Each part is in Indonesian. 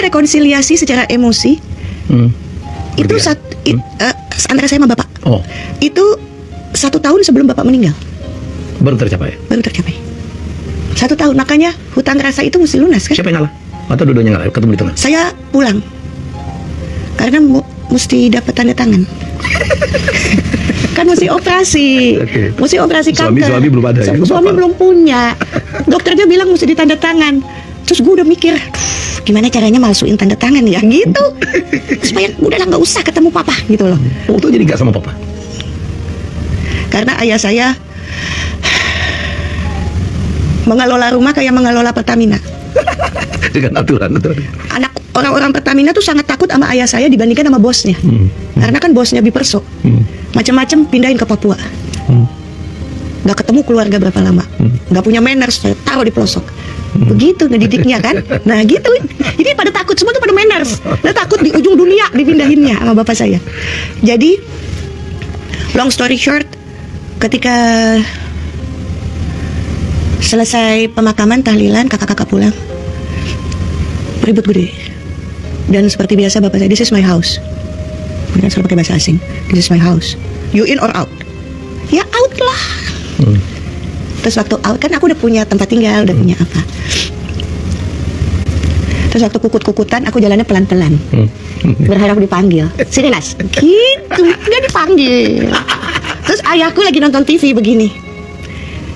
rekonsiliasi secara emosi itu antara saya sama bapak. Itu 1 tahun sebelum bapak meninggal. Baru tercapai. 1 tahun, makanya hutang rasa itu mesti lunas kan? Siapa yang ngalah? Atau dua-duanya ngalah? Ketemu di tengah? Saya pulang karena mesti dapat tanda tangan. Kan mesti operasi, mesti operasi kanker. Suami belum ada. Suami belum punya. Dokternya bilang mesti ditanda tangan. Terus gue udah mikir, gimana caranya malsuin tanda tangan ya gitu, supaya udahlah nggak usah ketemu papa gitu loh. Waktu jadi nggak sama papa? Karena ayah saya mengelola rumah kayak mengelola Pertamina. Dengan aturan. Anak orang-orang Pertamina tuh sangat takut sama ayah saya dibandingkan sama bosnya. Karena kan bosnya Biperso, macam-macam pindahin ke Papua. Nggak ketemu keluarga berapa lama, nggak punya manners, saya taruh di pelosok. Begitu ngedidiknya kan. Nah gitu. Jadi pada takut, semua tuh pada manners. Nah, takut di ujung dunia dipindahinnya sama bapak saya. Jadi long story short, ketika selesai pemakaman, tahlilan, kakak-kakak pulang, ribut gede. Dan seperti biasa bapak saya, this is my house. Mereka selalu pakai bahasa asing. This is my house. You in or out? Ya out lah. Terus waktu out kan aku udah punya tempat tinggal, udah punya apa. Terus waktu kukut-kukutan aku jalannya pelan-pelan, berharap dipanggil. Sini Nas, gitu, nggak dipanggil. Terus ayahku lagi nonton TV begini.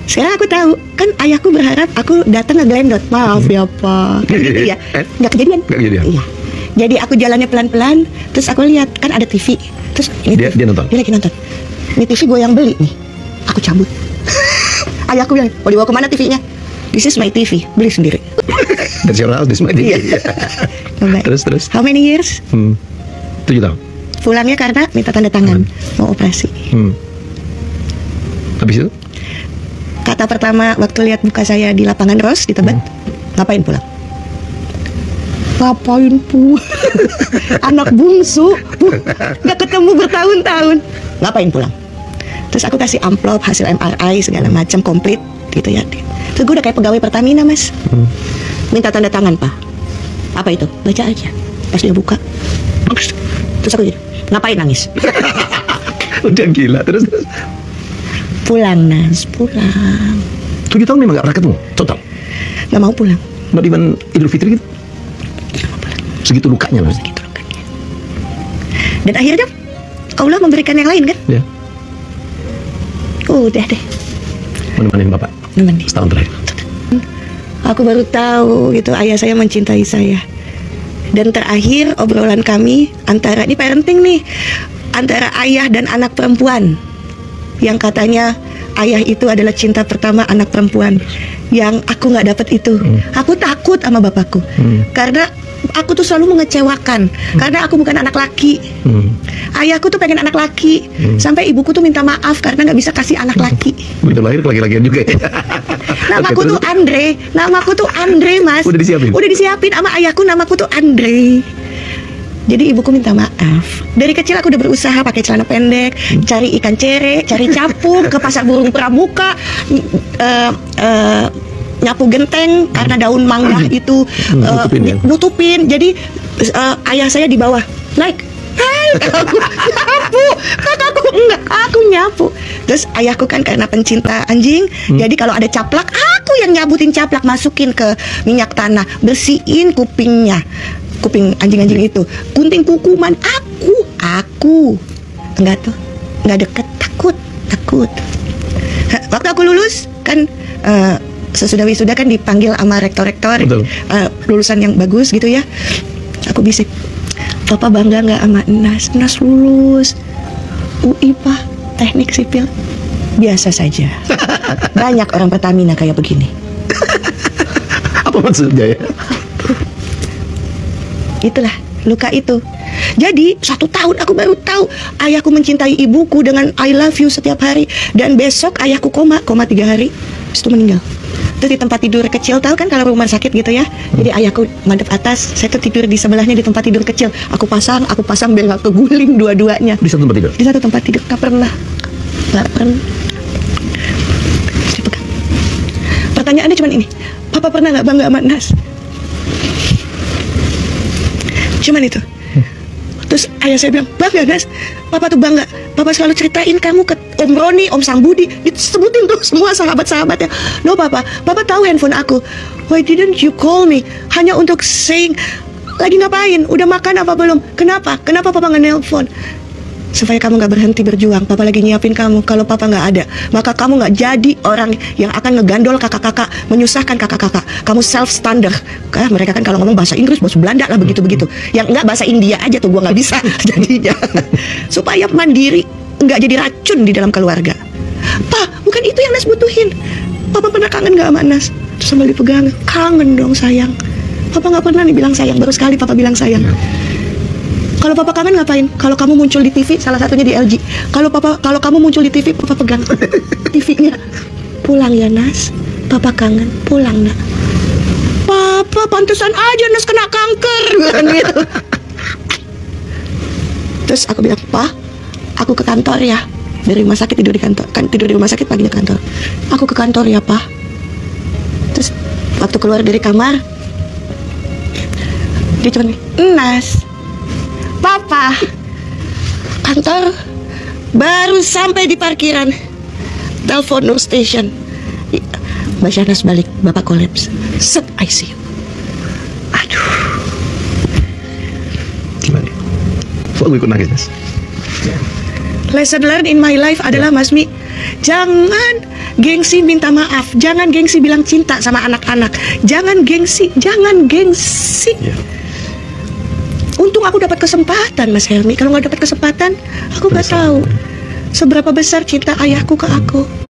Sekarang aku tahu, kan ayahku berharap aku datang ngeglendot. Maaf ya Pak, kan gitu ya. Nggak kejadian. Iya. Jadi aku jalannya pelan-pelan, terus aku lihat kan ada TV. Terus ini dia nonton. Dia lagi nonton. Ini TV gue yang beli nih. Aku cabut. Ayahku bilang, mau dibawa kemana TV-nya? This is my TV, beli sendiri. That's your house, this is my TV. Terus. How many years? 7 tahun. Pulangnya karena minta tanda tangan, mau operasi. Habis itu? Kata pertama waktu lihat muka saya di lapangan Ros di Tebet, ngapain pulang? Ngapain pulang? Anak bungsu, nggak ketemu bertahun-tahun. Ngapain pulang? Terus aku kasih amplop hasil MRI segala macam komplit gitu ya. Terus gue udah kayak pegawai Pertamina Mas. Minta tanda tangan Pak. Apa itu? Baca aja. Pas dia buka, terus aku gitu, ngapain nangis? Udah gila. Terus pulang Nas, pulang. 7 tahun memang gak pernah ketemu total? Gak mau pulang. Not even Idul Fitri gitu? Gak mau pulang. Segitu lukanya Mas? Segitu lukanya. Dan akhirnya Allah memberikan yang lain kan? Ya. Udah deh. Menemani Bapak? Nemenin. Setahun terakhir. Aku baru tahu gitu ayah saya mencintai saya. Dan terakhir obrolan kami antara, ini parenting nih, antara ayah dan anak perempuan, yang katanya ayah itu adalah cinta pertama anak perempuan, yang aku nggak dapat itu. Aku takut sama bapakku karena aku tuh selalu mengecewakan karena aku bukan anak laki. Ayahku tuh pengen anak laki, sampai ibuku tuh minta maaf karena nggak bisa kasih anak laki. Begitu lahir laki-lakian juga ya. Namaku tuh Andre, namaku tuh Andre Mas. Udah disiapin? Udah disiapin sama ayahku, namaku tuh Andre. Jadi ibuku minta maaf. Dari kecil aku udah berusaha pakai celana pendek, cari ikan cere, cari capung, ke pasar burung pramuka, nyapu genteng karena daun mangga itu nutupin. Jadi ayah saya di bawah, aku nyapu, kakakku enggak, aku nyapu. Terus ayahku kan karena pencinta anjing, jadi kalau ada caplak, aku yang nyabutin caplak, masukin ke minyak tanah, bersihin kupingnya, kuping anjing-anjing itu, gunting kukuman, aku enggak tuh, enggak deket, takut. Waktu aku lulus kan, sesudah wisuda kan dipanggil sama rektor-rektor, lulusan yang bagus gitu ya. Aku bisik, Papa bangga nggak sama Nas lulus UI Pak, teknik sipil. Biasa saja. Banyak orang Pertamina kayak begini. Apa maksudnya ya? Itulah luka itu. Jadi 1 tahun aku baru tahu ayahku mencintai ibuku dengan I love you setiap hari. Dan besok ayahku koma 3 hari, habis itu meninggal. Terus di tempat tidur kecil, tahu kan kalau rumah sakit gitu ya. Jadi ayahku madep atas, saya tuh tidur di sebelahnya di tempat tidur kecil. Aku pasang biar gak keguling dua-duanya. Di satu tempat tidur? Di satu tempat tidur, gak pernah. Pertanyaannya cuma ini, Papa pernah gak bangga sama Nas? Cuman itu. Terus ayah saya bilang, bangga Nas, papa tuh bangga. Papa selalu ceritain kamu ke Om Roni, Om Sang Budi, disebutin tuh semua sahabat-sahabatnya. No papa tahu handphone aku. Why didn't you call me? Hanya untuk saying, lagi ngapain? Udah makan apa belum? Kenapa papa nggak nelpon? Supaya kamu gak berhenti berjuang. Papa lagi nyiapin kamu. Kalau papa gak ada, maka kamu gak jadi orang yang akan ngegandol kakak-kakak, menyusahkan kakak-kakak. Kamu self-standard. Mereka kan kalau ngomong bahasa Inggris, bahasa Belanda lah, begitu-begitu. Yang enggak bahasa India aja tuh gua gak bisa jadinya. Supaya mandiri, gak jadi racun di dalam keluarga. Pa, bukan itu yang Nas butuhin. Papa pernah kangen gak sama Nas? Terus sambil dipegang, kangen dong sayang. Papa gak pernah nih bilang sayang, baru sekali papa bilang sayang. Kalau papa kangen ngapain? Kalau kamu muncul di TV, salah satunya di LG. Kalau kamu muncul di TV, papa pegang TV-nya. Pulang ya Nas, papa kangen. Pulang nak. Papa pantesan aja Nas kena kanker, gitu. Terus aku bilang, Pa, aku ke kantor ya. Dari rumah sakit tidur di kantor. Kan tidur di rumah sakit, paginya kantor. Aku ke kantor ya Pa. Terus waktu keluar dari kamar, dia cuma nih, Nas, Papa, kantor baru sampai di parkiran. Telepon no station. Mbak Syahnas balik, Bapak kolaps. Set ICU. Aduh. Gimana? Kok lu ikut nangis, Mas? Lesson learned in my life adalah Mas Mi, jangan gengsi minta maaf, jangan gengsi bilang cinta sama anak-anak, jangan gengsi. Untung aku dapat kesempatan, Mas Helmi. Kalau nggak dapat kesempatan, aku nggak tahu seberapa besar cinta ayahku ke aku.